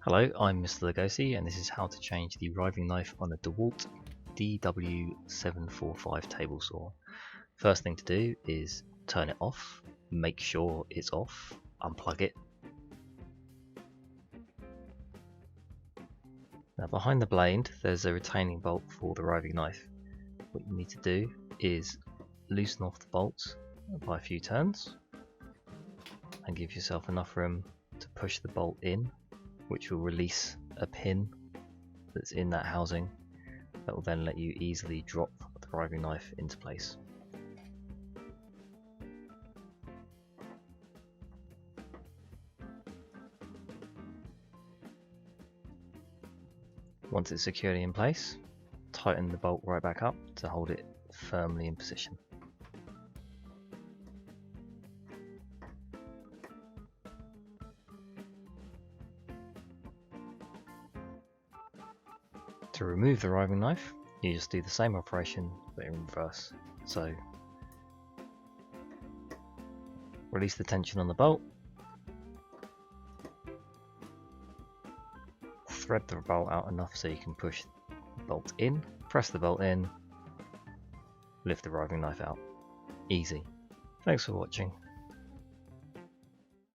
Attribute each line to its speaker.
Speaker 1: Hello, I'm Mr. Legosi, and this is how to change the riving knife on a DeWalt DW745 table saw. First thing to do is turn it off, make sure it's off, unplug it. Now behind the blade there's a retaining bolt for the riving knife. What you need to do is loosen off the bolts by a few turns and give yourself enough room to push the bolt in, which will release a pin that's in that housing that will then let you easily drop the riving knife into place. Once it's securely in place, tighten the bolt right back up to hold it firmly in position. To remove the riving knife, you just do the same operation but in reverse. So release the tension on the bolt, thread the bolt out enough so you can push the bolt in, press the bolt in, lift the riving knife out. Easy. Thanks for watching.